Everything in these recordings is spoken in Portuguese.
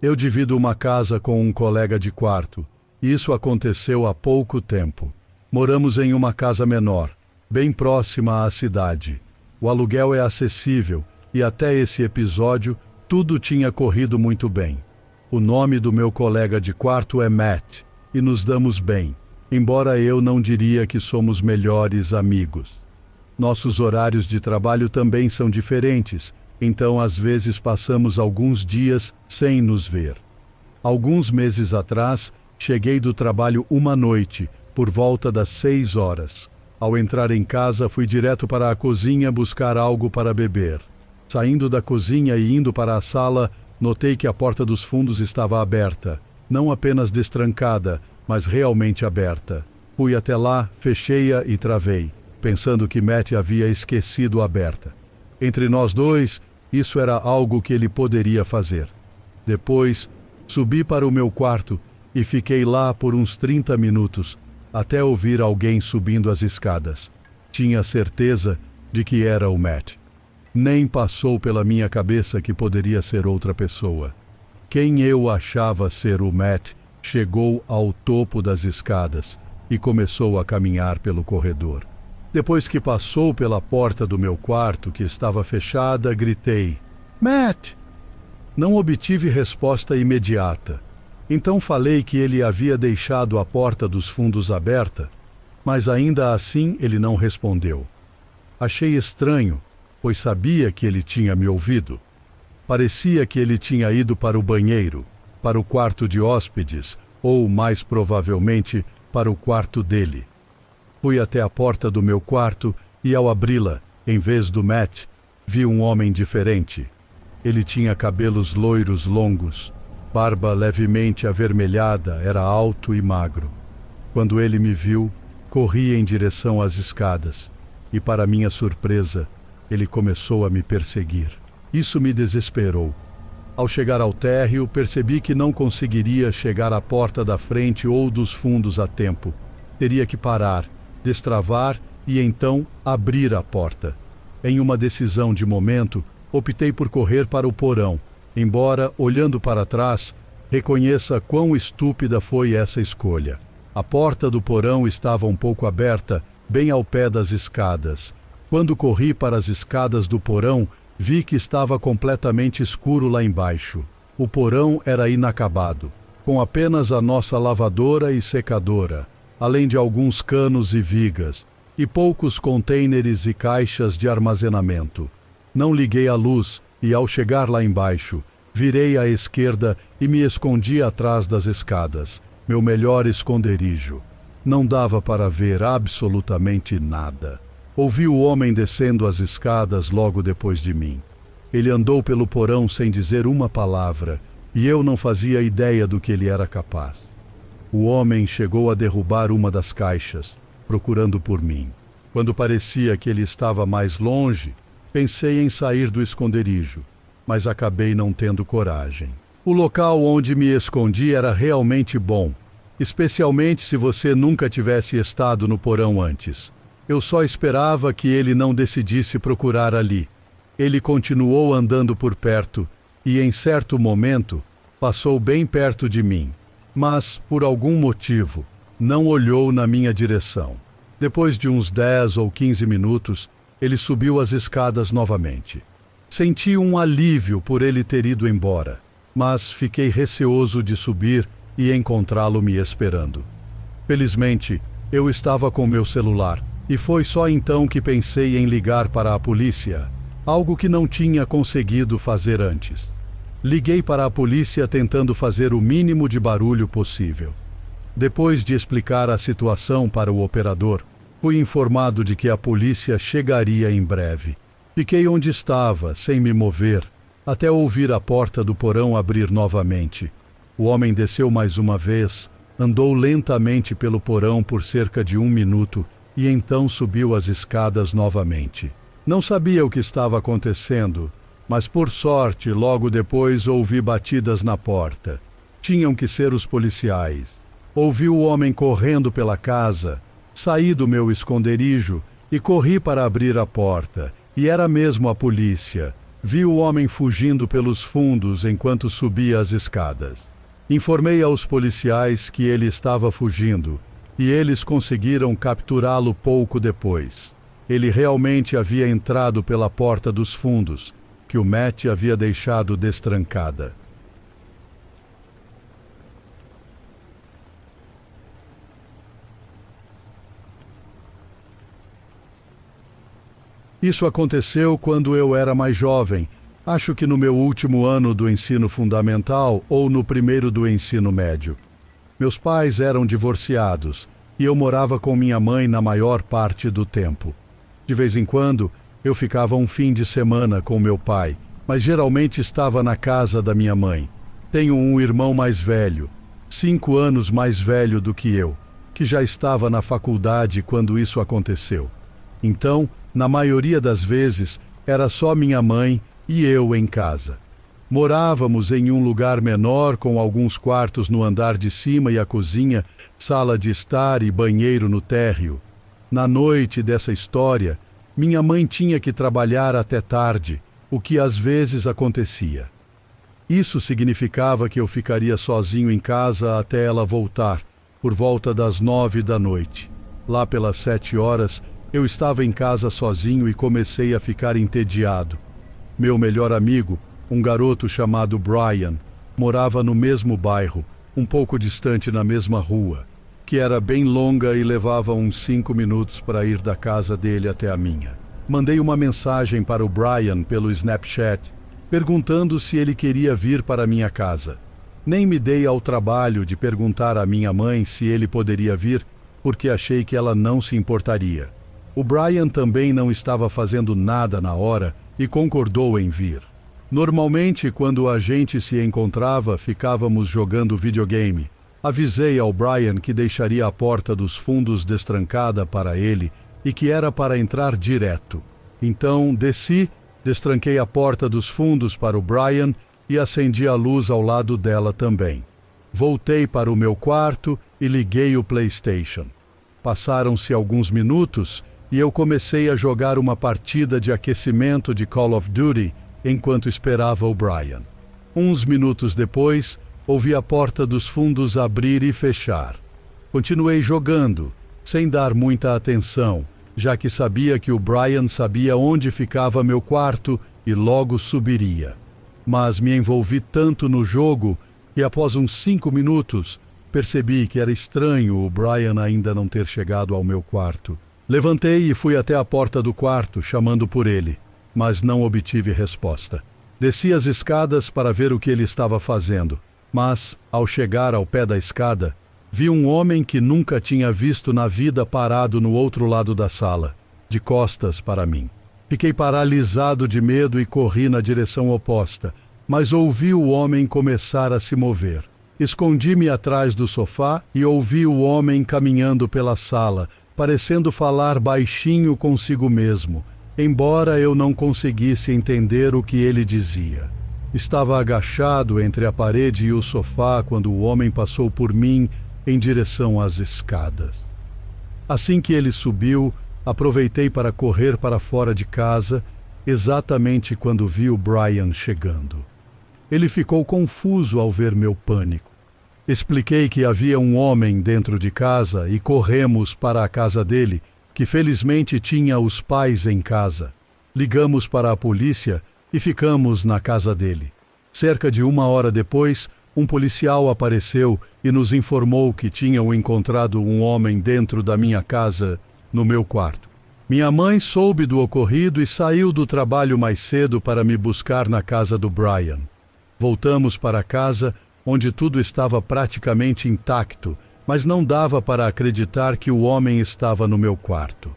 Eu divido uma casa com um colega de quarto. Isso aconteceu há pouco tempo. Moramos em uma casa menor, bem próxima à cidade. O aluguel é acessível e até esse episódio tudo tinha corrido muito bem. O nome do meu colega de quarto é Matt e nos damos bem, embora eu não diria que somos melhores amigos. Nossos horários de trabalho também são diferentes, então às vezes passamos alguns dias sem nos ver. Alguns meses atrás, cheguei do trabalho uma noite, por volta das 6 horas. Ao entrar em casa, fui direto para a cozinha buscar algo para beber. Saindo da cozinha e indo para a sala, notei que a porta dos fundos estava aberta. Não apenas destrancada, mas realmente aberta. Fui até lá, fechei-a e travei, pensando que Matt havia esquecido aberta. Entre nós dois, isso era algo que ele poderia fazer. Depois, subi para o meu quarto e fiquei lá por uns 30 minutos, até ouvir alguém subindo as escadas. Tinha certeza de que era o Matt. Nem passou pela minha cabeça que poderia ser outra pessoa. Quem eu achava ser o Matt chegou ao topo das escadas e começou a caminhar pelo corredor. Depois que passou pela porta do meu quarto, que estava fechada, gritei: "Matt!" Não obtive resposta imediata. Então falei que ele havia deixado a porta dos fundos aberta, mas ainda assim ele não respondeu. Achei estranho, pois sabia que ele tinha me ouvido. Parecia que ele tinha ido para o banheiro, para o quarto de hóspedes, ou, mais provavelmente, para o quarto dele. Fui até a porta do meu quarto e, ao abri-la, em vez do Matt, vi um homem diferente. Ele tinha cabelos loiros longos, barba levemente avermelhada, era alto e magro. Quando ele me viu, corri em direção às escadas e, para minha surpresa, ele começou a me perseguir. Isso me desesperou. Ao chegar ao térreo, percebi que não conseguiria chegar à porta da frente ou dos fundos a tempo. Teria que parar, destravar e então abrir a porta. Em uma decisão de momento, optei por correr para o porão, embora, olhando para trás, reconheça quão estúpida foi essa escolha. A porta do porão estava um pouco aberta, bem ao pé das escadas. Quando corri para as escadas do porão, vi que estava completamente escuro lá embaixo. O porão era inacabado, com apenas a nossa lavadora e secadora, além de alguns canos e vigas, e poucos contêineres e caixas de armazenamento. Não liguei a luz e, ao chegar lá embaixo, virei à esquerda e me escondi atrás das escadas, meu melhor esconderijo. Não dava para ver absolutamente nada. Ouvi o homem descendo as escadas logo depois de mim. Ele andou pelo porão sem dizer uma palavra, e eu não fazia ideia do que ele era capaz. O homem chegou a derrubar uma das caixas, procurando por mim. Quando parecia que ele estava mais longe, pensei em sair do esconderijo, mas acabei não tendo coragem. O local onde me escondi era realmente bom, especialmente se você nunca tivesse estado no porão antes. Eu só esperava que ele não decidisse procurar ali. Ele continuou andando por perto e, em certo momento, passou bem perto de mim, mas, por algum motivo, não olhou na minha direção. Depois de uns 10 ou 15 minutos, ele subiu as escadas novamente. Senti um alívio por ele ter ido embora, mas fiquei receoso de subir e encontrá-lo me esperando. Felizmente, eu estava com meu celular, e foi só então que pensei em ligar para a polícia, algo que não tinha conseguido fazer antes. Liguei para a polícia tentando fazer o mínimo de barulho possível. Depois de explicar a situação para o operador, fui informado de que a polícia chegaria em breve. Fiquei onde estava, sem me mover, até ouvir a porta do porão abrir novamente. O homem desceu mais uma vez, andou lentamente pelo porão por cerca de 1 minuto e então subiu as escadas novamente. Não sabia o que estava acontecendo, mas por sorte logo depois ouvi batidas na porta. Tinham que ser os policiais. Ouvi o homem correndo pela casa, saí do meu esconderijo e corri para abrir a porta, e era mesmo a polícia. Vi o homem fugindo pelos fundos enquanto subia as escadas. Informei aos policiais que ele estava fugindo e eles conseguiram capturá-lo pouco depois. Ele realmente havia entrado pela porta dos fundos, que o Matt havia deixado destrancada. Isso aconteceu quando eu era mais jovem, acho que no meu último ano do ensino fundamental ou no primeiro do ensino médio. Meus pais eram divorciados e eu morava com minha mãe na maior parte do tempo. De vez em quando, eu ficava um fim de semana com meu pai, mas geralmente estava na casa da minha mãe. Tenho um irmão mais velho, 5 anos mais velho do que eu, que já estava na faculdade quando isso aconteceu. Então, na maioria das vezes, era só minha mãe e eu em casa. Morávamos em um lugar menor com alguns quartos no andar de cima e a cozinha, sala de estar e banheiro no térreo. Na noite dessa história, minha mãe tinha que trabalhar até tarde, o que às vezes acontecia. Isso significava que eu ficaria sozinho em casa até ela voltar, por volta das 9 da noite. Lá pelas 7 horas, eu estava em casa sozinho e comecei a ficar entediado. Meu melhor amigo, um garoto chamado Brian, morava no mesmo bairro, um pouco distante na mesma rua, que era bem longa e levava uns 5 minutos para ir da casa dele até a minha. Mandei uma mensagem para o Brian pelo Snapchat, perguntando se ele queria vir para minha casa. Nem me dei ao trabalho de perguntar à minha mãe se ele poderia vir, porque achei que ela não se importaria. O Brian também não estava fazendo nada na hora e concordou em vir. Normalmente, quando a gente se encontrava, ficávamos jogando videogame. Avisei ao Brian que deixaria a porta dos fundos destrancada para ele e que era para entrar direto. Então, desci, destranquei a porta dos fundos para o Brian e acendi a luz ao lado dela também. Voltei para o meu quarto e liguei o PlayStation. Passaram-se alguns minutos e eu comecei a jogar uma partida de aquecimento de Call of Duty enquanto esperava o Brian. Uns minutos depois, ouvi a porta dos fundos abrir e fechar. Continuei jogando, sem dar muita atenção, já que sabia que o Brian sabia onde ficava meu quarto e logo subiria. Mas me envolvi tanto no jogo que após uns 5 minutos percebi que era estranho o Brian ainda não ter chegado ao meu quarto. Levantei e fui até a porta do quarto, chamando por ele, mas não obtive resposta. Desci as escadas para ver o que ele estava fazendo, mas, ao chegar ao pé da escada, vi um homem que nunca tinha visto na vida parado no outro lado da sala, de costas para mim. Fiquei paralisado de medo e corri na direção oposta, mas ouvi o homem começar a se mover. Escondi-me atrás do sofá e ouvi o homem caminhando pela sala, parecendo falar baixinho consigo mesmo, embora eu não conseguisse entender o que ele dizia. Estava agachado entre a parede e o sofá quando o homem passou por mim em direção às escadas. Assim que ele subiu, aproveitei para correr para fora de casa, exatamente quando vi o Brian chegando. Ele ficou confuso ao ver meu pânico. Expliquei que havia um homem dentro de casa e corremos para a casa dele, que felizmente tinha os pais em casa. Ligamos para a polícia e ficamos na casa dele. Cerca de 1 hora depois, um policial apareceu e nos informou que tinham encontrado um homem dentro da minha casa, no meu quarto. Minha mãe soube do ocorrido e saiu do trabalho mais cedo para me buscar na casa do Brian. Voltamos para casa, onde tudo estava praticamente intacto, mas não dava para acreditar que o homem estava no meu quarto.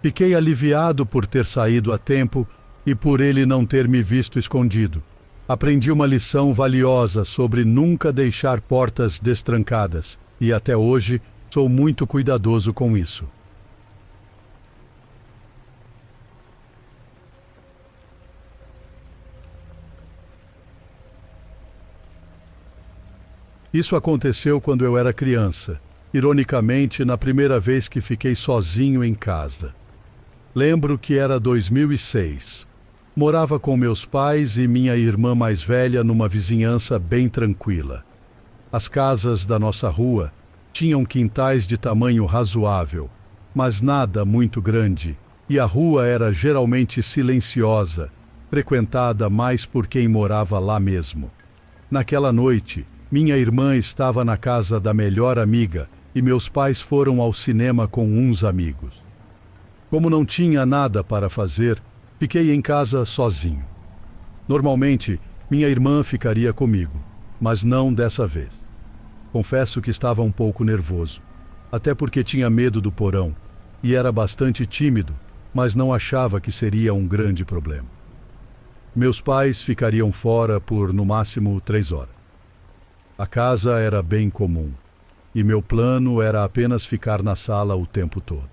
Fiquei aliviado por ter saído a tempo e por ele não ter me visto escondido. Aprendi uma lição valiosa sobre nunca deixar portas destrancadas e até hoje sou muito cuidadoso com isso. Isso aconteceu quando eu era criança, ironicamente na primeira vez que fiquei sozinho em casa. Lembro que era 2006. Morava com meus pais e minha irmã mais velha numa vizinhança bem tranquila. As casas da nossa rua tinham quintais de tamanho razoável, mas nada muito grande, e a rua era geralmente silenciosa, frequentada mais por quem morava lá mesmo. Naquela noite, minha irmã estava na casa da melhor amiga e meus pais foram ao cinema com uns amigos. Como não tinha nada para fazer, fiquei em casa sozinho. Normalmente, minha irmã ficaria comigo, mas não dessa vez. Confesso que estava um pouco nervoso, até porque tinha medo do porão e era bastante tímido, mas não achava que seria um grande problema. Meus pais ficariam fora por, no máximo, 3 horas. A casa era bem comum, e meu plano era apenas ficar na sala o tempo todo.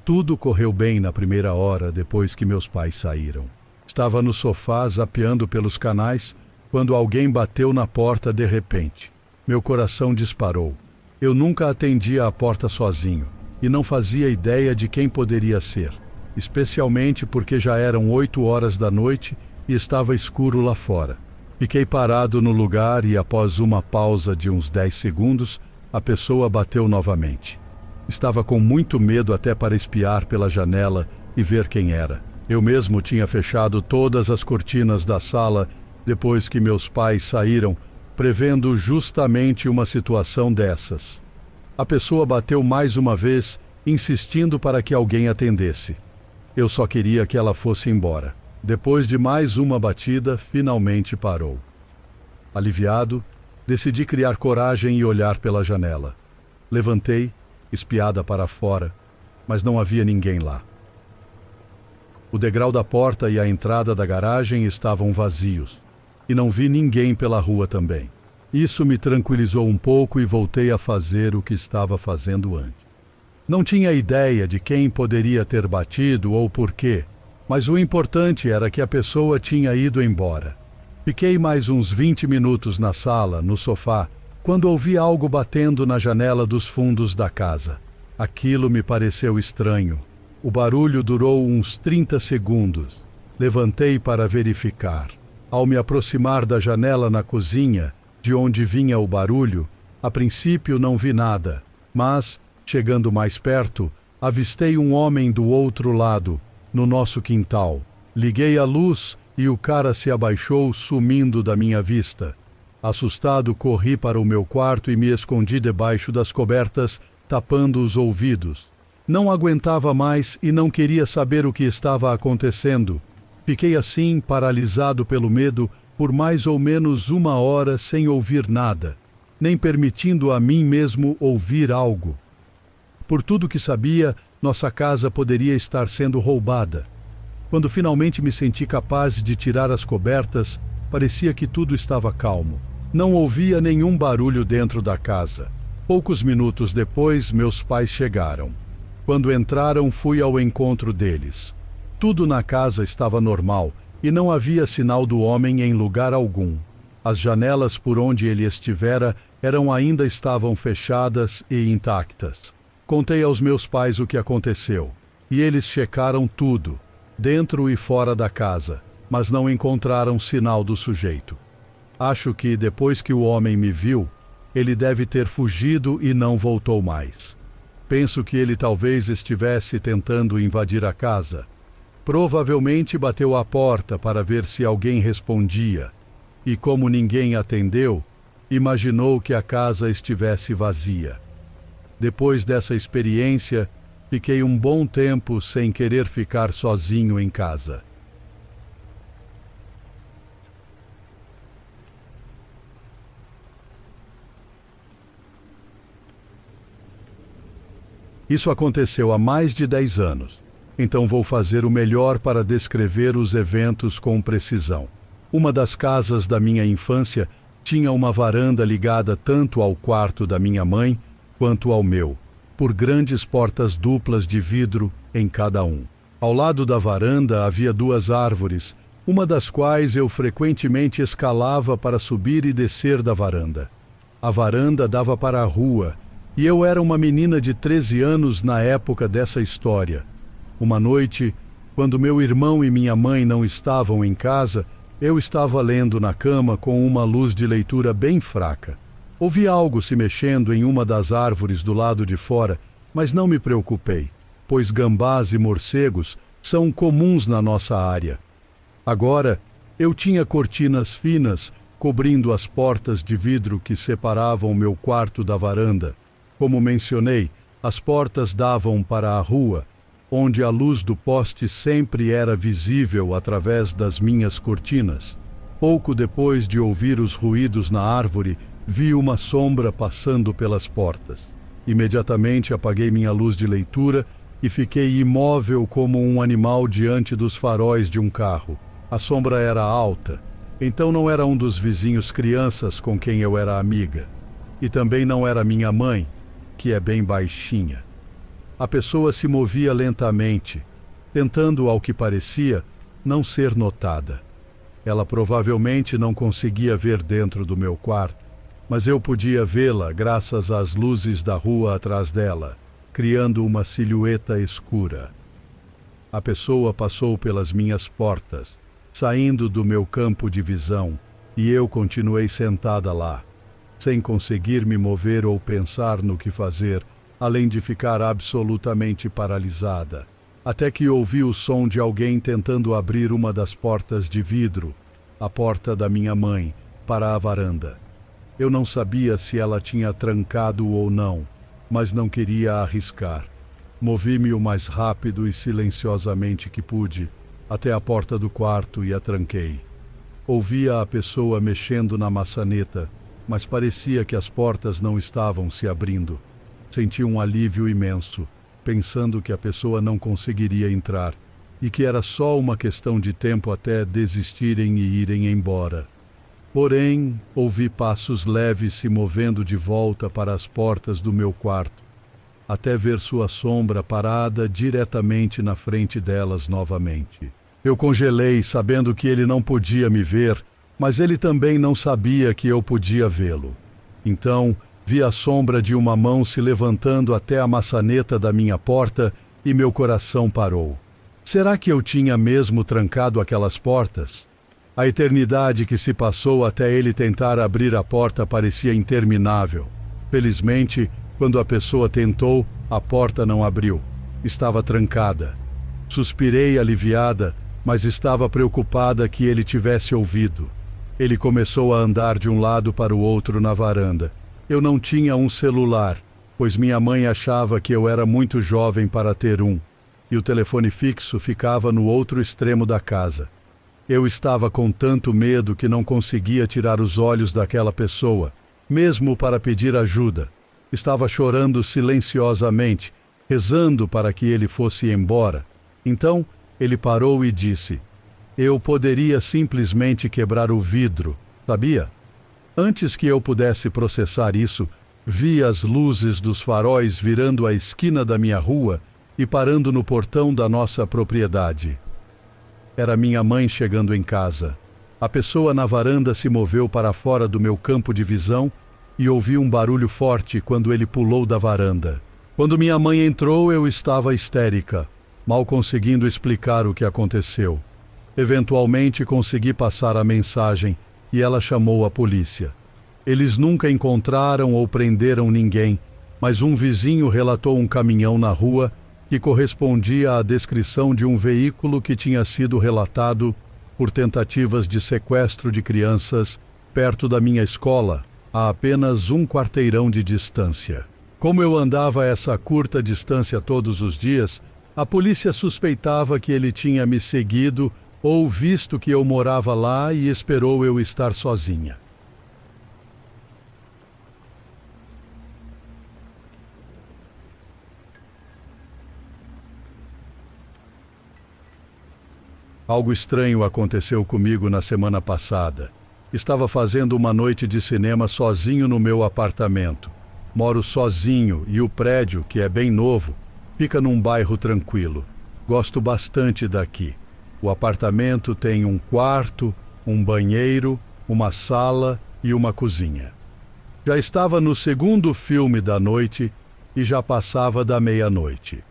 Tudo correu bem na primeira hora depois que meus pais saíram. Estava no sofá zapeando pelos canais quando alguém bateu na porta de repente. Meu coração disparou. Eu nunca atendia a porta sozinho e não fazia ideia de quem poderia ser, especialmente porque já eram 8 horas da noite e estava escuro lá fora. Fiquei parado no lugar e, após uma pausa de uns 10 segundos, a pessoa bateu novamente. Estava com muito medo até para espiar pela janela e ver quem era. Eu mesmo tinha fechado todas as cortinas da sala depois que meus pais saíram, prevendo justamente uma situação dessas. A pessoa bateu mais uma vez, insistindo para que alguém atendesse. Eu só queria que ela fosse embora. Depois de mais uma batida, finalmente parou. Aliviado, decidi criar coragem e olhar pela janela. Levantei, espiada para fora, mas não havia ninguém lá. O degrau da porta e a entrada da garagem estavam vazios, e não vi ninguém pela rua também. Isso me tranquilizou um pouco e voltei a fazer o que estava fazendo antes. Não tinha ideia de quem poderia ter batido ou por quê, mas o importante era que a pessoa tinha ido embora. Fiquei mais uns 20 minutos na sala, no sofá, quando ouvi algo batendo na janela dos fundos da casa. Aquilo me pareceu estranho. O barulho durou uns 30 segundos. Levantei para verificar. Ao me aproximar da janela na cozinha, de onde vinha o barulho, a princípio não vi nada, mas, chegando mais perto, avistei um homem do outro lado, no nosso quintal. Liguei a luz e o cara se abaixou, sumindo da minha vista. Assustado, corri para o meu quarto e me escondi debaixo das cobertas, tapando os ouvidos. Não aguentava mais e não queria saber o que estava acontecendo. Fiquei assim, paralisado pelo medo, por mais ou menos 1 hora sem ouvir nada, nem permitindo a mim mesmo ouvir algo. Por tudo que sabia, nossa casa poderia estar sendo roubada. Quando finalmente me senti capaz de tirar as cobertas, parecia que tudo estava calmo. Não ouvia nenhum barulho dentro da casa. Poucos minutos depois, meus pais chegaram. Quando entraram, fui ao encontro deles. Tudo na casa estava normal e não havia sinal do homem em lugar algum. As janelas por onde ele estivera ainda estavam fechadas e intactas. Contei aos meus pais o que aconteceu, e eles checaram tudo, dentro e fora da casa, mas não encontraram sinal do sujeito. Acho que depois que o homem me viu, ele deve ter fugido e não voltou mais. Penso que ele talvez estivesse tentando invadir a casa. Provavelmente bateu à porta para ver se alguém respondia, e como ninguém atendeu, imaginou que a casa estivesse vazia. Depois dessa experiência, fiquei um bom tempo sem querer ficar sozinho em casa. Isso aconteceu há mais de 10 anos, então vou fazer o melhor para descrever os eventos com precisão. Uma das casas da minha infância tinha uma varanda ligada tanto ao quarto da minha mãe quanto ao meu, por grandes portas duplas de vidro em cada um. Ao lado da varanda havia 2 árvores, uma das quais eu frequentemente escalava para subir e descer da varanda. A varanda dava para a rua, e eu era uma menina de 13 anos na época dessa história. Uma noite, Quando meu irmão e minha mãe não estavam em casa, eu estava lendo na cama com uma luz de leitura bem fraca. Ouvi algo se mexendo em uma das árvores do lado de fora, mas não me preocupei, pois gambás e morcegos são comuns na nossa área. Agora, eu tinha cortinas finas cobrindo as portas de vidro que separavam meu quarto da varanda. Como mencionei, as portas davam para a rua, onde a luz do poste sempre era visível através das minhas cortinas. Pouco depois de ouvir os ruídos na árvore, vi uma sombra passando pelas portas. Imediatamente apaguei minha luz de leitura e fiquei imóvel como um animal diante dos faróis de um carro. A sombra era alta, então não era um dos vizinhos crianças com quem eu era amiga. E também não era minha mãe, que é bem baixinha. A pessoa se movia lentamente, tentando, ao que parecia, não ser notada. Ela provavelmente não conseguia ver dentro do meu quarto, mas eu podia vê-la graças às luzes da rua atrás dela, criando uma silhueta escura. A pessoa passou pelas minhas portas, saindo do meu campo de visão, e eu continuei sentada lá, sem conseguir me mover ou pensar no que fazer, além de ficar absolutamente paralisada, até que ouvi o som de alguém tentando abrir uma das portas de vidro, a porta da minha mãe, para a varanda. Eu não sabia se ela tinha trancado ou não, mas não queria arriscar. Movi-me o mais rápido e silenciosamente que pude, até a porta do quarto e a tranquei. Ouvia a pessoa mexendo na maçaneta, mas parecia que as portas não estavam se abrindo. Senti um alívio imenso, pensando que a pessoa não conseguiria entrar e que era só uma questão de tempo até desistirem e irem embora. Porém, ouvi passos leves se movendo de volta para as portas do meu quarto, até ver sua sombra parada diretamente na frente delas novamente. Eu congelei, sabendo que ele não podia me ver, mas ele também não sabia que eu podia vê-lo. Então, vi a sombra de uma mão se levantando até a maçaneta da minha porta e meu coração parou. Será que eu tinha mesmo trancado aquelas portas? A eternidade que se passou até ele tentar abrir a porta parecia interminável. Felizmente, quando a pessoa tentou, a porta não abriu. Estava trancada. Suspirei aliviada, mas estava preocupada que ele tivesse ouvido. Ele começou a andar de um lado para o outro na varanda. Eu não tinha um celular, pois minha mãe achava que eu era muito jovem para ter um, e o telefone fixo ficava no outro extremo da casa. Eu estava com tanto medo que não conseguia tirar os olhos daquela pessoa, mesmo para pedir ajuda. Estava chorando silenciosamente, rezando para que ele fosse embora. Então, ele parou e disse: "Eu poderia simplesmente quebrar o vidro, sabia?" Antes que eu pudesse processar isso, vi as luzes dos faróis virando a esquina da minha rua e parando no portão da nossa propriedade. Era minha mãe chegando em casa. A pessoa na varanda se moveu para fora do meu campo de visão e ouvi um barulho forte quando ele pulou da varanda. Quando minha mãe entrou, eu estava histérica, mal conseguindo explicar o que aconteceu. Eventualmente consegui passar a mensagem e ela chamou a polícia. Eles nunca encontraram ou prenderam ninguém, mas um vizinho relatou um caminhão na rua que correspondia à descrição de um veículo que tinha sido relatado por tentativas de sequestro de crianças perto da minha escola, a apenas um quarteirão de distância. Como eu andava essa curta distância todos os dias, a polícia suspeitava que ele tinha me seguido ou visto que eu morava lá e esperou eu estar sozinha. Algo estranho aconteceu comigo na semana passada. Estava fazendo uma noite de cinema sozinho no meu apartamento. Moro sozinho e o prédio, que é bem novo, fica num bairro tranquilo. Gosto bastante daqui. O apartamento tem um quarto, um banheiro, uma sala e uma cozinha. Já estava no segundo filme da noite e já passava da meia-noite.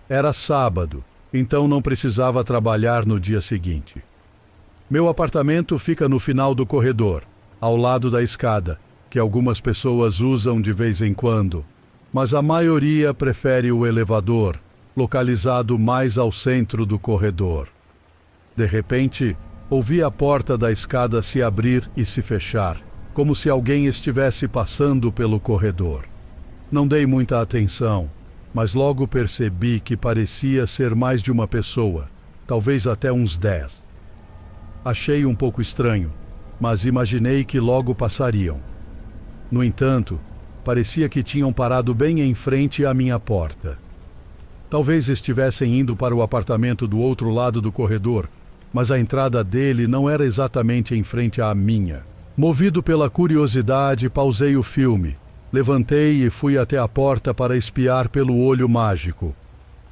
Era sábado então não precisava trabalhar no dia seguinte. Meu apartamento fica no final do corredor, ao lado da escada, que algumas pessoas usam de vez em quando, mas a maioria prefere o elevador, localizado mais ao centro do corredor. De repente, ouvi a porta da escada se abrir e se fechar, como se alguém estivesse passando pelo corredor. Não dei muita atenção, mas logo percebi que parecia ser mais de uma pessoa, talvez até uns 10. Achei um pouco estranho, mas imaginei que logo passariam. No entanto, parecia que tinham parado bem em frente à minha porta. Talvez estivessem indo para o apartamento do outro lado do corredor, mas a entrada dele não era exatamente em frente à minha. Movido pela curiosidade, pausei o filme, levantei e fui até a porta para espiar pelo olho mágico.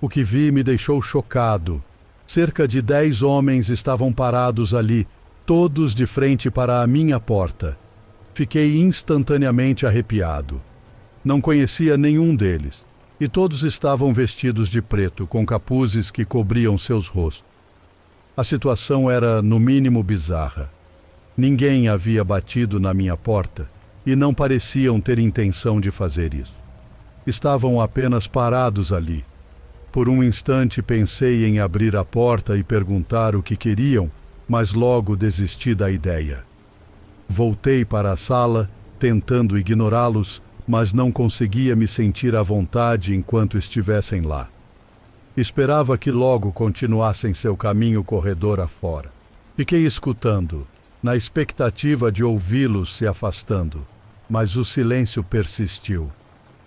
O que vi me deixou chocado. Cerca de 10 homens estavam parados ali, todos de frente para a minha porta. Fiquei instantaneamente arrepiado. Não conhecia nenhum deles, e todos estavam vestidos de preto, com capuzes que cobriam seus rostos. A situação era, no mínimo, bizarra. Ninguém havia batido na minha porta e não pareciam ter intenção de fazer isso. Estavam apenas parados ali. Por um instante pensei em abrir a porta e perguntar o que queriam, mas logo desisti da ideia. Voltei para a sala, tentando ignorá-los, mas não conseguia me sentir à vontade enquanto estivessem lá. Esperava que logo continuassem seu caminho corredor afora. Fiquei escutando, na expectativa de ouvi-los se afastando, mas o silêncio persistiu.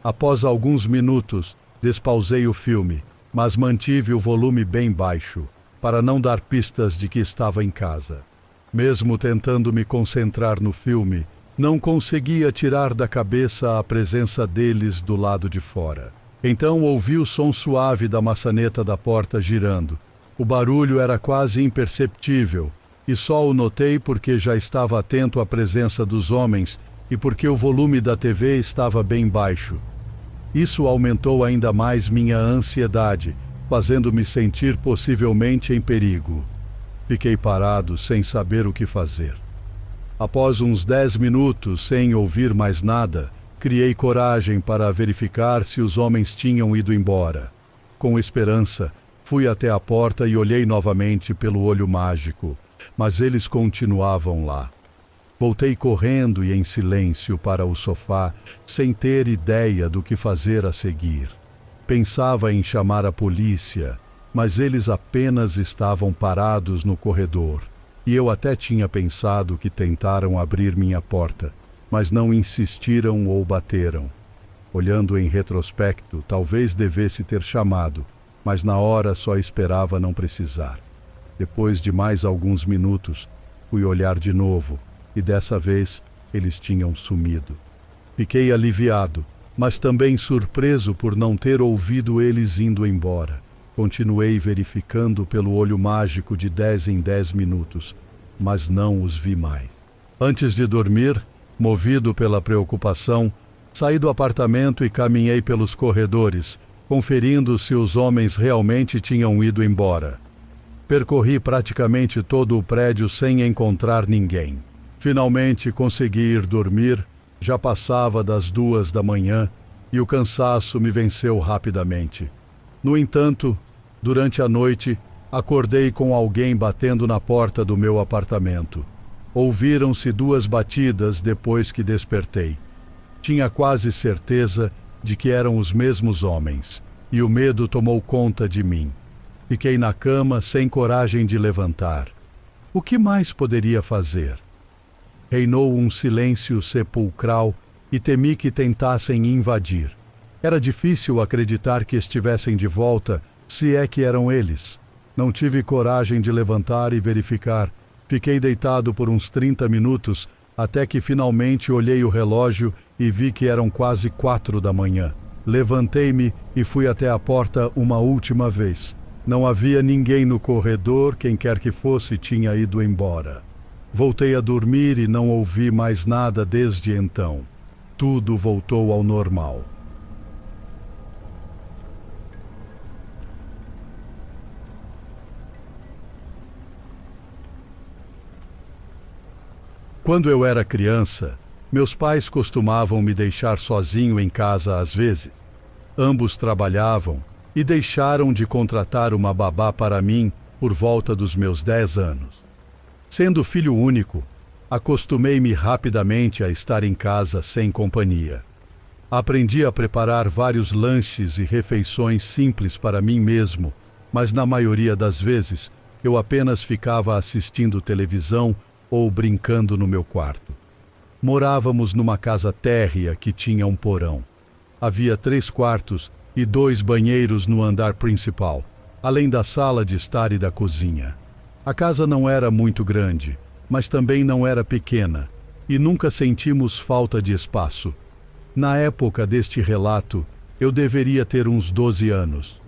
Após alguns minutos, despausei o filme, mas mantive o volume bem baixo, para não dar pistas de que estava em casa. Mesmo tentando me concentrar no filme, não conseguia tirar da cabeça a presença deles do lado de fora. Então ouvi o som suave da maçaneta da porta girando. O barulho era quase imperceptível, e só o notei porque já estava atento à presença dos homens e porque o volume da TV estava bem baixo. Isso aumentou ainda mais minha ansiedade, fazendo-me sentir possivelmente em perigo. Fiquei parado, sem saber o que fazer. Após uns 10 minutos, sem ouvir mais nada, criei coragem para verificar se os homens tinham ido embora. Com esperança, fui até a porta e olhei novamente pelo olho mágico, mas eles continuavam lá. Voltei correndo e em silêncio para o sofá, sem ter ideia do que fazer a seguir. Pensava em chamar a polícia, mas eles apenas estavam parados no corredor, e eu até tinha pensado que tentaram abrir minha porta, mas não insistiram ou bateram. Olhando em retrospecto, talvez devesse ter chamado, mas na hora só esperava não precisar. Depois de mais alguns minutos, fui olhar de novo, e dessa vez eles tinham sumido. Fiquei aliviado, mas também surpreso por não ter ouvido eles indo embora. Continuei verificando pelo olho mágico de 10 em 10 minutos, mas não os vi mais. Antes de dormir, movido pela preocupação, saí do apartamento e caminhei pelos corredores, conferindo se os homens realmente tinham ido embora. Percorri praticamente todo o prédio sem encontrar ninguém. Finalmente consegui ir dormir, já passava das 2 da manhã e o cansaço me venceu rapidamente. No entanto, durante a noite, acordei com alguém batendo na porta do meu apartamento. Ouviram-se 2 batidas depois que despertei. Tinha quase certeza de que eram os mesmos homens, e o medo tomou conta de mim. Fiquei na cama sem coragem de levantar. O que mais poderia fazer? Reinou um silêncio sepulcral e temi que tentassem invadir. Era difícil acreditar que estivessem de volta, se é que eram eles. Não tive coragem de levantar e verificar. Fiquei deitado por uns 30 minutos, até que finalmente olhei o relógio e vi que eram quase 4 da manhã. Levantei-me e fui até a porta uma última vez. Não havia ninguém no corredor, quem quer que fosse tinha ido embora. Voltei a dormir e não ouvi mais nada desde então. Tudo voltou ao normal. Quando eu era criança, meus pais costumavam me deixar sozinho em casa às vezes. Ambos trabalhavam e deixaram de contratar uma babá para mim por volta dos meus 10 anos. Sendo filho único, acostumei-me rapidamente a estar em casa sem companhia. Aprendi a preparar vários lanches e refeições simples para mim mesmo, mas na maioria das vezes eu apenas ficava assistindo televisão ou brincando no meu quarto. Morávamos numa casa térrea que tinha um porão. Havia 3 quartos e 2 banheiros no andar principal, além da sala de estar e da cozinha. A casa não era muito grande, mas também não era pequena, e nunca sentimos falta de espaço. Na época deste relato, eu deveria ter uns 12 anos.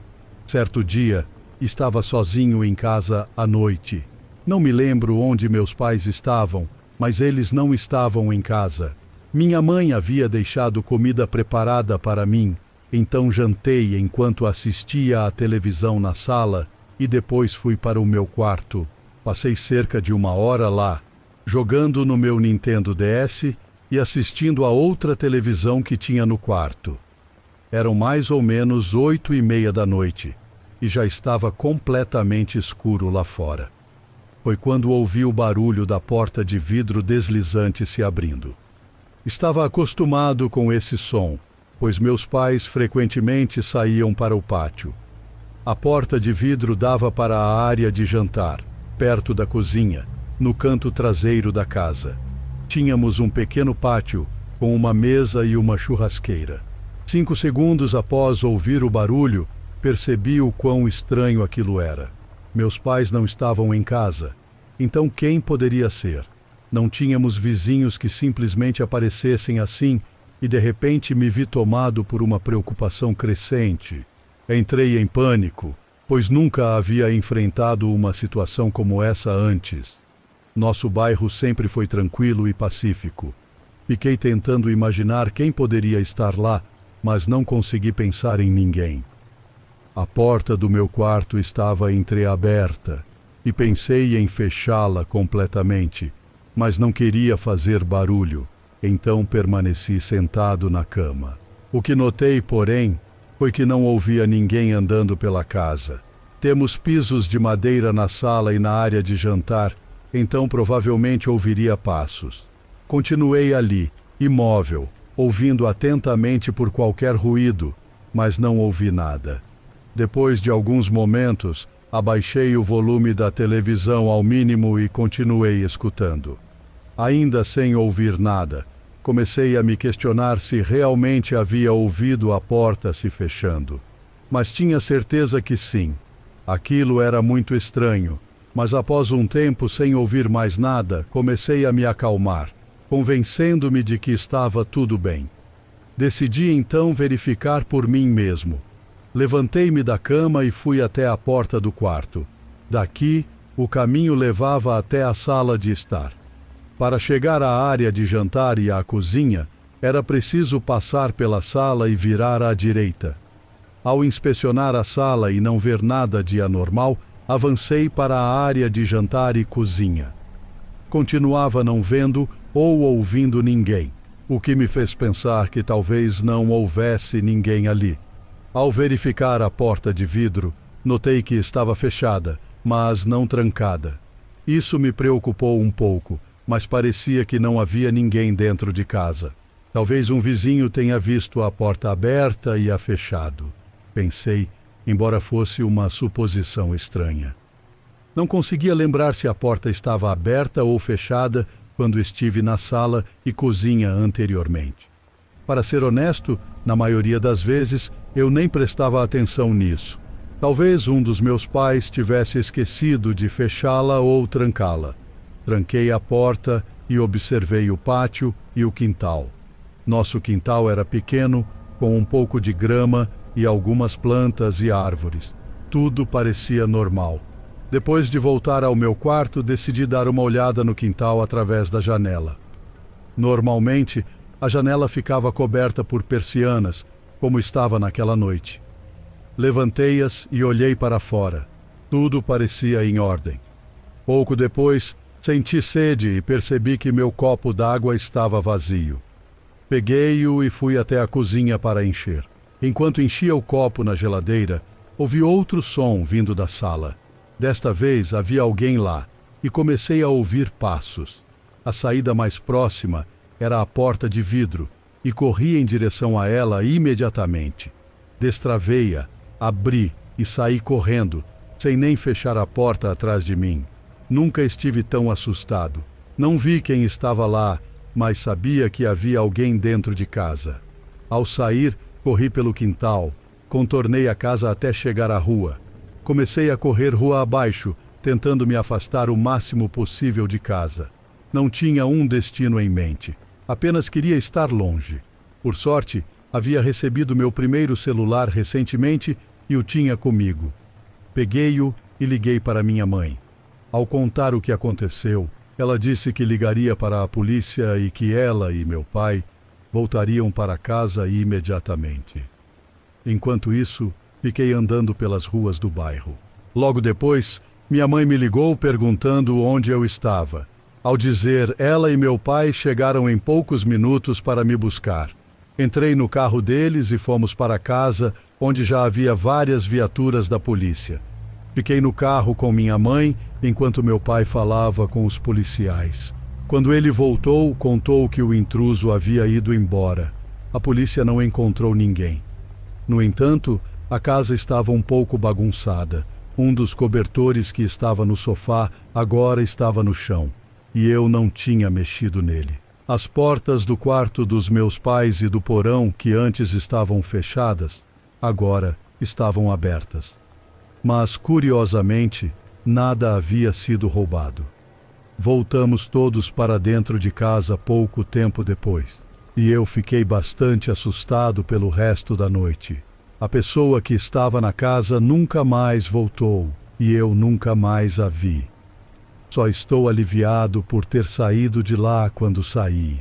Certo dia, estava sozinho em casa à noite. Não me lembro onde meus pais estavam, mas eles não estavam em casa. Minha mãe havia deixado comida preparada para mim, então jantei enquanto assistia à televisão na sala e depois fui para o meu quarto. Passei cerca de 1 hora lá, jogando no meu Nintendo DS e assistindo a outra televisão que tinha no quarto. Eram mais ou menos 8:30 da noite e já estava completamente escuro lá fora. Foi quando ouvi o barulho da porta de vidro deslizante se abrindo. Estava acostumado com esse som, pois meus pais frequentemente saíam para o pátio. A porta de vidro dava para a área de jantar, perto da cozinha, no canto traseiro da casa. Tínhamos um pequeno pátio, com uma mesa e uma churrasqueira. 5 segundos após ouvir o barulho, percebi o quão estranho aquilo era. Meus pais não estavam em casa, então quem poderia ser? Não tínhamos vizinhos que simplesmente aparecessem assim e de repente me vi tomado por uma preocupação crescente. Entrei em pânico, pois nunca havia enfrentado uma situação como essa antes. Nosso bairro sempre foi tranquilo e pacífico. Fiquei tentando imaginar quem poderia estar lá, mas não consegui pensar em ninguém. A porta do meu quarto estava entreaberta e pensei em fechá-la completamente, mas não queria fazer barulho, então permaneci sentado na cama. O que notei, porém, foi que não ouvia ninguém andando pela casa. Temos pisos de madeira na sala e na área de jantar, então provavelmente ouviria passos. Continuei ali, imóvel, ouvindo atentamente por qualquer ruído, mas não ouvi nada. Depois de alguns momentos, abaixei o volume da televisão ao mínimo e continuei escutando. Ainda sem ouvir nada, comecei a me questionar se realmente havia ouvido a porta se fechando. Mas tinha certeza que sim. Aquilo era muito estranho, mas após um tempo sem ouvir mais nada, comecei a me acalmar, convencendo-me de que estava tudo bem. Decidi então verificar por mim mesmo. Levantei-me da cama e fui até a porta do quarto. Daqui, o caminho levava até a sala de estar. Para chegar à área de jantar e à cozinha, era preciso passar pela sala e virar à direita. Ao inspecionar a sala e não ver nada de anormal, avancei para a área de jantar e cozinha. Continuava não vendo ou ouvindo ninguém, o que me fez pensar que talvez não houvesse ninguém ali. Ao verificar a porta de vidro, notei que estava fechada, mas não trancada. Isso me preocupou um pouco, mas parecia que não havia ninguém dentro de casa. Talvez um vizinho tenha visto a porta aberta e a fechado. Pensei, embora fosse uma suposição estranha. Não conseguia lembrar se a porta estava aberta ou fechada quando estive na sala e cozinha anteriormente. Para ser honesto, na maioria das vezes, eu nem prestava atenção nisso. Talvez um dos meus pais tivesse esquecido de fechá-la ou trancá-la. Tranquei a porta e observei o pátio e o quintal. Nosso quintal era pequeno, com um pouco de grama e algumas plantas e árvores. Tudo parecia normal. Depois de voltar ao meu quarto, decidi dar uma olhada no quintal através da janela. Normalmente, a janela ficava coberta por persianas, como estava naquela noite. Levantei-as e olhei para fora. Tudo parecia em ordem. Pouco depois, Senti sede e percebi que meu copo d'água estava vazio. Peguei-o e fui até a cozinha para encher. Enquanto enchia o copo na geladeira, ouvi outro som vindo da sala. Desta vez havia alguém lá e comecei a ouvir passos. A saída mais próxima era a porta de vidro e corri em direção a ela imediatamente. Destravei-a, abri e saí correndo, sem nem fechar a porta atrás de mim. Nunca estive tão assustado. Não vi quem estava lá, mas sabia que havia alguém dentro de casa. Ao sair, corri pelo quintal, contornei a casa até chegar à rua. Comecei a correr rua abaixo, tentando me afastar o máximo possível de casa. Não tinha um destino em mente, apenas queria estar longe. Por sorte, havia recebido meu primeiro celular recentemente e o tinha comigo. Peguei-o e liguei para minha mãe. Ao contar o que aconteceu, ela disse que ligaria para a polícia e que ela e meu pai voltariam para casa imediatamente. Enquanto isso, fiquei andando pelas ruas do bairro. Logo depois, minha mãe me ligou perguntando onde eu estava. Ao dizer, ela e meu pai chegaram em poucos minutos para me buscar. Entrei no carro deles e fomos para casa, onde já havia várias viaturas da polícia. Fiquei no carro com minha mãe, enquanto meu pai falava com os policiais. Quando ele voltou, contou que o intruso havia ido embora. A polícia não encontrou ninguém. No entanto, a casa estava um pouco bagunçada. Um dos cobertores que estava no sofá agora estava no chão, e eu não tinha mexido nele. As portas do quarto dos meus pais e do porão, que antes estavam fechadas, agora estavam abertas. Mas, curiosamente, nada havia sido roubado. Voltamos todos para dentro de casa pouco tempo depois, e eu fiquei bastante assustado pelo resto da noite. A pessoa que estava na casa nunca mais voltou, e eu nunca mais a vi. Só estou aliviado por ter saído de lá quando saí.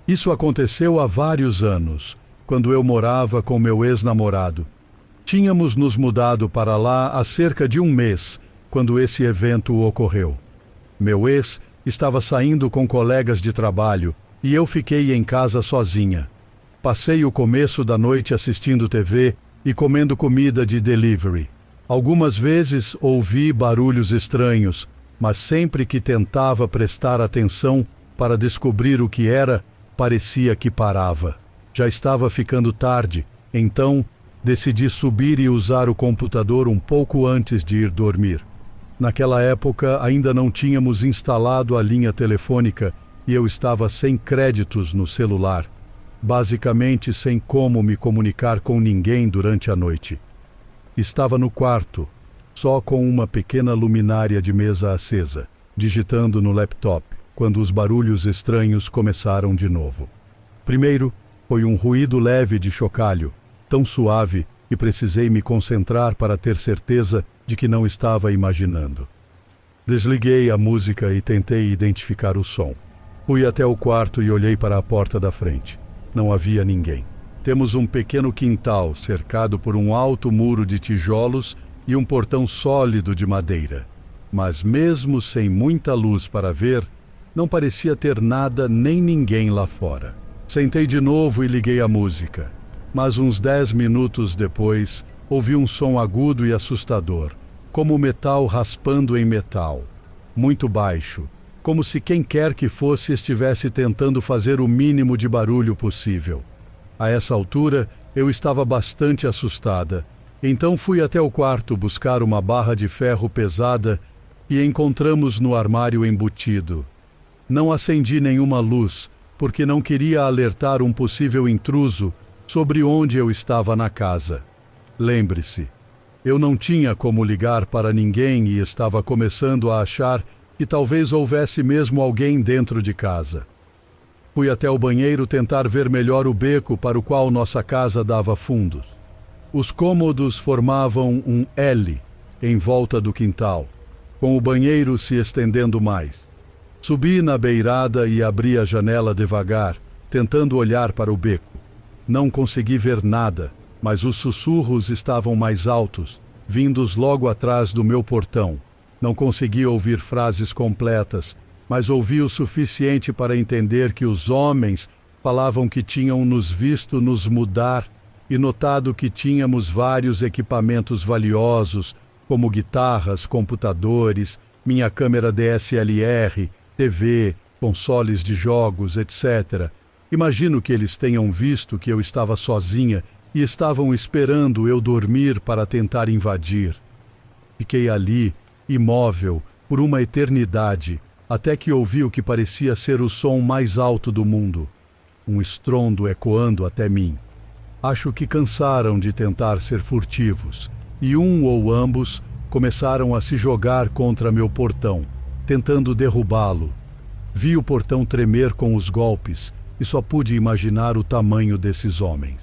Isso aconteceu há vários anos, quando eu morava com meu ex-namorado. Tínhamos nos mudado para lá há cerca de um mês, quando esse evento ocorreu. Meu ex estava saindo com colegas de trabalho e eu fiquei em casa sozinha. Passei o começo da noite assistindo TV e comendo comida de delivery. Algumas vezes ouvi barulhos estranhos, mas sempre que tentava prestar atenção para descobrir o que era, parecia que parava. Já estava ficando tarde, então decidi subir e usar o computador um pouco antes de ir dormir. Naquela época ainda não tínhamos instalado a linha telefônica e eu estava sem créditos no celular, basicamente sem como me comunicar com ninguém durante a noite. Estava no quarto, só com uma pequena luminária de mesa acesa, digitando no laptop, quando os barulhos estranhos começaram de novo. Primeiro, foi um ruído leve de chocalho, tão suave que precisei me concentrar para ter certeza de que não estava imaginando. Desliguei a música e tentei identificar o som. Fui até o quarto e olhei para a porta da frente. Não havia ninguém. Temos um pequeno quintal cercado por um alto muro de tijolos e um portão sólido de madeira. Mas mesmo sem muita luz para ver, não parecia ter nada nem ninguém lá fora. Sentei de novo e liguei a música. Mas uns 10 minutos depois, ouvi um som agudo e assustador, como metal raspando em metal. Muito baixo, como se quem quer que fosse estivesse tentando fazer o mínimo de barulho possível. A essa altura, eu estava bastante assustada. Então fui até o quarto buscar uma barra de ferro pesada que encontramos no armário embutido. Não acendi nenhuma luz, porque não queria alertar um possível intruso sobre onde eu estava na casa. Lembre-se, eu não tinha como ligar para ninguém e estava começando a achar que talvez houvesse mesmo alguém dentro de casa. Fui até o banheiro tentar ver melhor o beco para o qual nossa casa dava fundos. Os cômodos formavam um L em volta do quintal, com o banheiro se estendendo mais. Subi na beirada e abri a janela devagar, tentando olhar para o beco. Não consegui ver nada, mas os sussurros estavam mais altos, vindos logo atrás do meu portão. Não consegui ouvir frases completas, mas ouvi o suficiente para entender que os homens falavam que tinham nos visto nos mudar e notado que tínhamos vários equipamentos valiosos, como guitarras, computadores, minha câmera DSLR, TV, consoles de jogos, etc. Imagino que eles tenham visto que eu estava sozinha e estavam esperando eu dormir para tentar invadir. Fiquei ali, imóvel, por uma eternidade, até que ouvi o que parecia ser o som mais alto do mundo. Um estrondo ecoando até mim. Acho que cansaram de tentar ser furtivos, e um ou ambos começaram a se jogar contra meu portão, tentando derrubá-lo. Vi o portão tremer com os golpes e só pude imaginar o tamanho desses homens.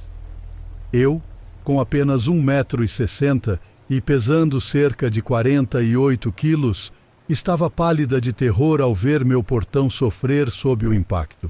Eu, com apenas 1,60 m e pesando cerca de 48 quilos, estava pálida de terror ao ver meu portão sofrer sob o impacto.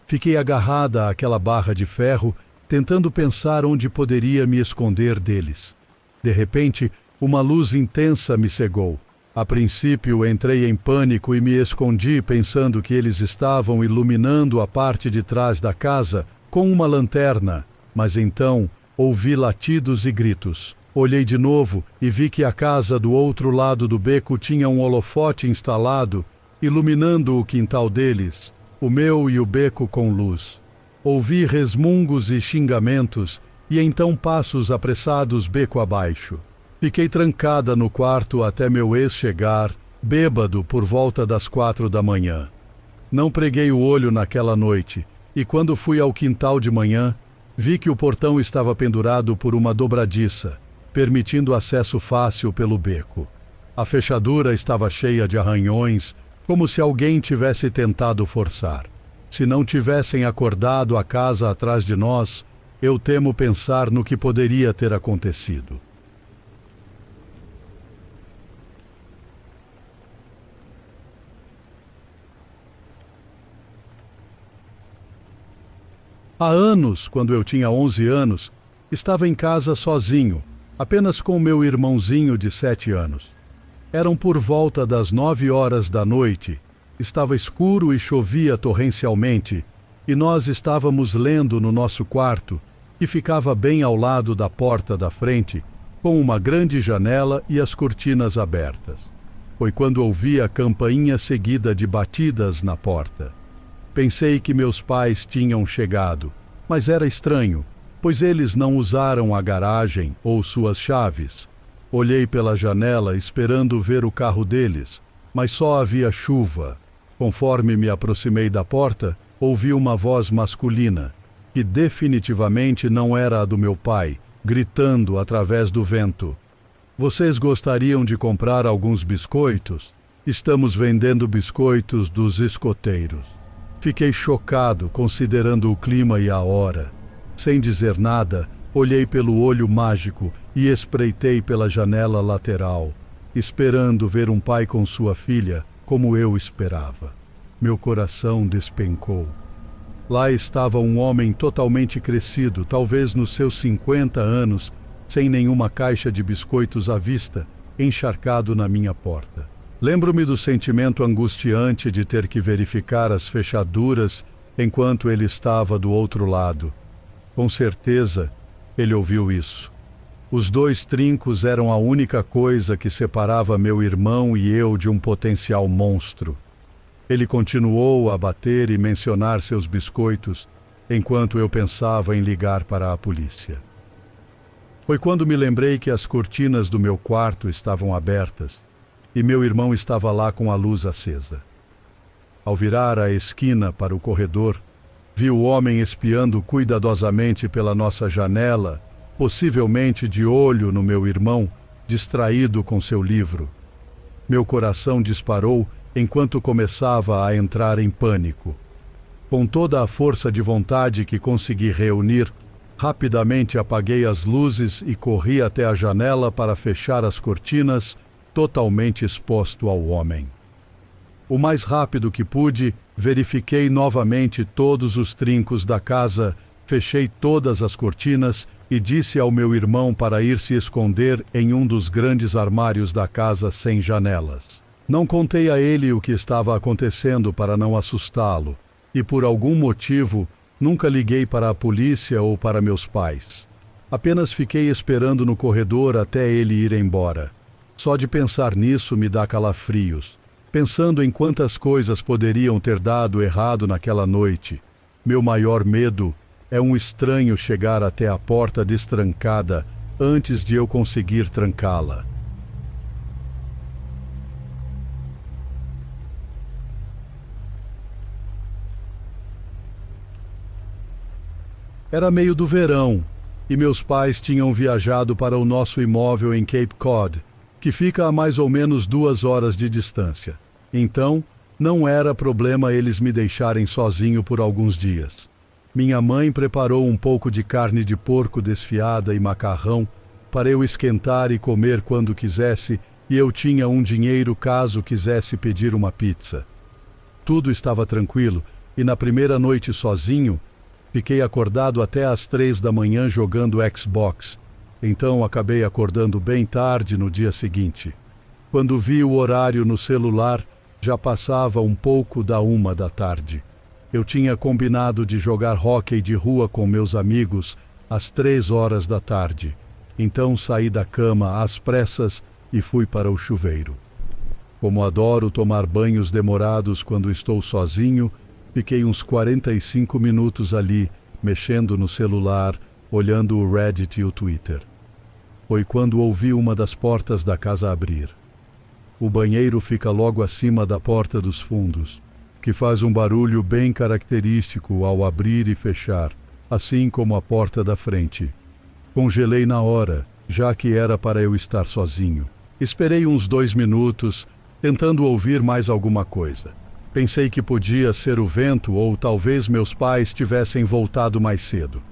Fiquei agarrada àquela barra de ferro, tentando pensar onde poderia me esconder deles. De repente, uma luz intensa me cegou. A princípio, entrei em pânico e me escondi pensando que eles estavam iluminando a parte de trás da casa com uma lanterna, mas então ouvi latidos e gritos. Olhei de novo e vi que a casa do outro lado do beco tinha um holofote instalado, iluminando o quintal deles, o meu e o beco com luz. Ouvi resmungos e xingamentos e então passos apressados beco abaixo. Fiquei trancada no quarto até meu ex chegar, bêbado por volta das 4 da manhã. Não preguei o olho naquela noite e quando fui ao quintal de manhã, vi que o portão estava pendurado por uma dobradiça, permitindo acesso fácil pelo beco. A fechadura estava cheia de arranhões, como se alguém tivesse tentado forçar. Se não tivessem acordado a casa atrás de nós, eu temo pensar no que poderia ter acontecido. Há anos, quando eu tinha 11 anos, estava em casa sozinho, apenas com meu irmãozinho de 7 anos. Eram por volta das 9 horas da noite, estava escuro e chovia torrencialmente, e nós estávamos lendo no nosso quarto, que ficava bem ao lado da porta da frente, com uma grande janela e as cortinas abertas. Foi quando ouvi a campainha seguida de batidas na porta. Pensei que meus pais tinham chegado, mas era estranho, pois eles não usaram a garagem ou suas chaves. Olhei pela janela esperando ver o carro deles, mas só havia chuva. Conforme me aproximei da porta, ouvi uma voz masculina, que definitivamente não era a do meu pai, gritando através do vento. Vocês gostariam de comprar alguns biscoitos? Estamos vendendo biscoitos dos escoteiros. Fiquei chocado, considerando o clima e a hora. Sem dizer nada, olhei pelo olho mágico e espreitei pela janela lateral, esperando ver um pai com sua filha, como eu esperava. Meu coração despencou. Lá estava um homem totalmente crescido, talvez nos seus 50 anos, sem nenhuma caixa de biscoitos à vista, encharcado na minha porta. Lembro-me do sentimento angustiante de ter que verificar as fechaduras enquanto ele estava do outro lado. Com certeza, ele ouviu isso. Os 2 trincos eram a única coisa que separava meu irmão e eu de um potencial monstro. Ele continuou a bater e mencionar seus biscoitos, enquanto eu pensava em ligar para a polícia. Foi quando me lembrei que as cortinas do meu quarto estavam abertas e meu irmão estava lá com a luz acesa. Ao virar a esquina para o corredor, vi o homem espiando cuidadosamente pela nossa janela, possivelmente de olho no meu irmão, distraído com seu livro. Meu coração disparou enquanto começava a entrar em pânico. Com toda a força de vontade que consegui reunir, rapidamente apaguei as luzes e corri até a janela para fechar as cortinas, totalmente exposto ao homem. O mais rápido que pude, Verifiquei novamente todos os trincos da casa, fechei todas as cortinas e disse ao meu irmão para ir se esconder em um dos grandes armários da casa sem janelas. Não contei a ele o que estava acontecendo para não assustá-lo, e por algum motivo nunca liguei para a polícia ou para meus pais. Apenas fiquei esperando no corredor até ele ir embora. Só de pensar nisso me dá calafrios. Pensando em quantas coisas poderiam ter dado errado naquela noite, meu maior medo é um estranho chegar até a porta destrancada antes de eu conseguir trancá-la. Era meio do verão e meus pais tinham viajado para o nosso imóvel em Cape Cod, que fica a mais ou menos 2 horas de distância. Então, não era problema eles me deixarem sozinho por alguns dias. Minha mãe preparou um pouco de carne de porco desfiada e macarrão para eu esquentar e comer quando quisesse, e eu tinha um dinheiro caso quisesse pedir uma pizza. Tudo estava tranquilo, e na primeira noite sozinho, fiquei acordado até às 3 da manhã jogando Xbox. Então acabei acordando bem tarde no dia seguinte. Quando vi o horário no celular, já passava um pouco da 1 da tarde. Eu tinha combinado de jogar hóquei de rua com meus amigos às 3 horas da tarde. Então saí da cama às pressas e fui para o chuveiro. Como adoro tomar banhos demorados quando estou sozinho, fiquei uns 45 minutos ali, mexendo no celular, olhando o Reddit e o Twitter. Foi quando ouvi uma das portas da casa abrir. O banheiro fica logo acima da porta dos fundos, que faz um barulho bem característico ao abrir e fechar, assim como a porta da frente. Congelei na hora, já que era para eu estar sozinho. Esperei uns 2 minutos, tentando ouvir mais alguma coisa. Pensei que podia ser o vento ou talvez meus pais tivessem voltado mais cedo.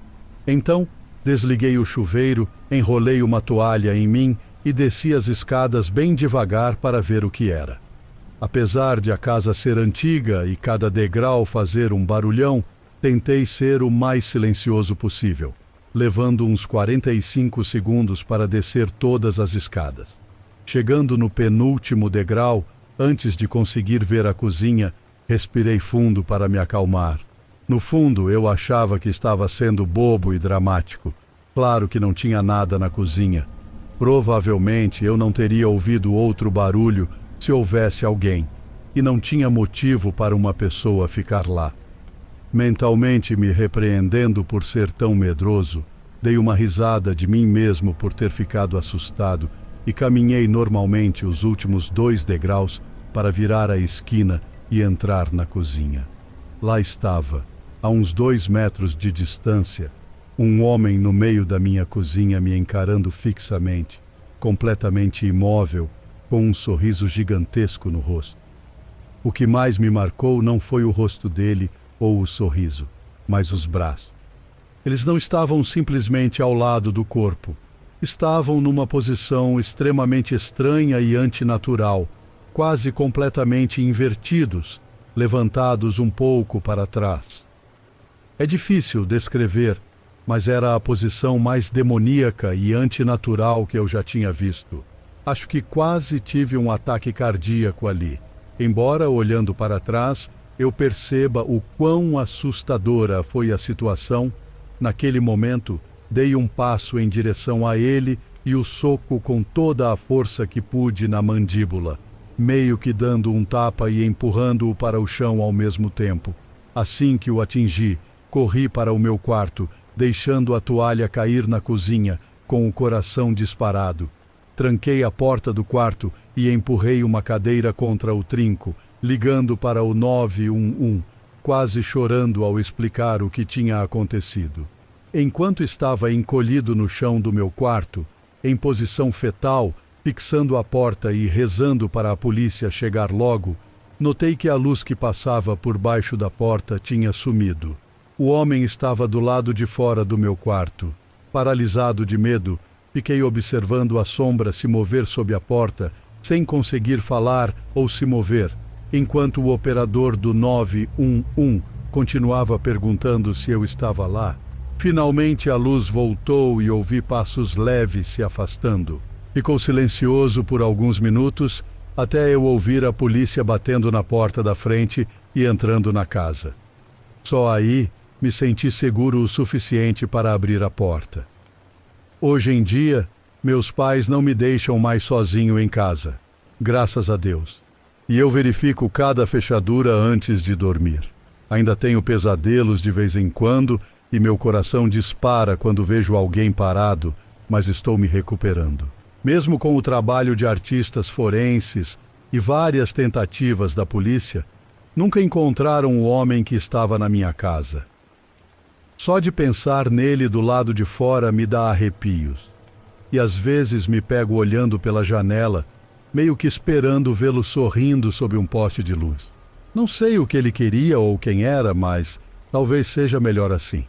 Então, desliguei o chuveiro, enrolei uma toalha em mim e desci as escadas bem devagar para ver o que era. Apesar de a casa ser antiga e cada degrau fazer um barulhão, tentei ser o mais silencioso possível, levando uns 45 segundos para descer todas as escadas. Chegando no penúltimo degrau, antes de conseguir ver a cozinha, respirei fundo para me acalmar. No fundo, eu achava que estava sendo bobo e dramático. Claro que não tinha nada na cozinha. Provavelmente eu não teria ouvido outro barulho se houvesse alguém, e não tinha motivo para uma pessoa ficar lá. Mentalmente me repreendendo por ser tão medroso, dei uma risada de mim mesmo por ter ficado assustado e caminhei normalmente os últimos 2 degraus para virar a esquina e entrar na cozinha. Lá estava, a uns 2 metros de distância, um homem no meio da minha cozinha me encarando fixamente, completamente imóvel, com um sorriso gigantesco no rosto. O que mais me marcou não foi o rosto dele ou o sorriso, mas os braços. Eles não estavam simplesmente ao lado do corpo. Estavam numa posição extremamente estranha e antinatural, quase completamente invertidos, levantados um pouco para trás. É difícil descrever, mas era a posição mais demoníaca e antinatural que eu já tinha visto. Acho que quase tive um ataque cardíaco ali. Embora, olhando para trás, eu perceba o quão assustadora foi a situação, naquele momento, dei um passo em direção a ele e o soco com toda a força que pude na mandíbula, meio que dando um tapa e empurrando-o para o chão ao mesmo tempo. Assim que o atingi, corri para o meu quarto, deixando a toalha cair na cozinha, com o coração disparado. Tranquei a porta do quarto e empurrei uma cadeira contra o trinco, ligando para o 911, quase chorando ao explicar o que tinha acontecido. Enquanto estava encolhido no chão do meu quarto, em posição fetal, fixando a porta e rezando para a polícia chegar logo, notei que a luz que passava por baixo da porta tinha sumido. O homem estava do lado de fora do meu quarto. Paralisado de medo, fiquei observando a sombra se mover sob a porta, sem conseguir falar ou se mover. enquanto o operador do 911 continuava perguntando se eu estava lá. Finalmente a luz voltou e ouvi passos leves se afastando. Ficou silencioso por alguns minutos, até eu ouvir a polícia batendo na porta da frente e entrando na casa. Só aí me senti seguro o suficiente para abrir a porta. Hoje em dia, meus pais não me deixam mais sozinho em casa, graças a Deus. E eu verifico cada fechadura antes de dormir. Ainda tenho pesadelos de vez em quando e meu coração dispara quando vejo alguém parado, mas estou me recuperando. Mesmo com o trabalho de artistas forenses e várias tentativas da polícia, nunca encontraram o homem que estava na minha casa. Só de pensar nele do lado de fora me dá arrepios. E às vezes me pego olhando pela janela, meio que esperando vê-lo sorrindo sob um poste de luz. Não sei o que ele queria ou quem era, mas talvez seja melhor assim.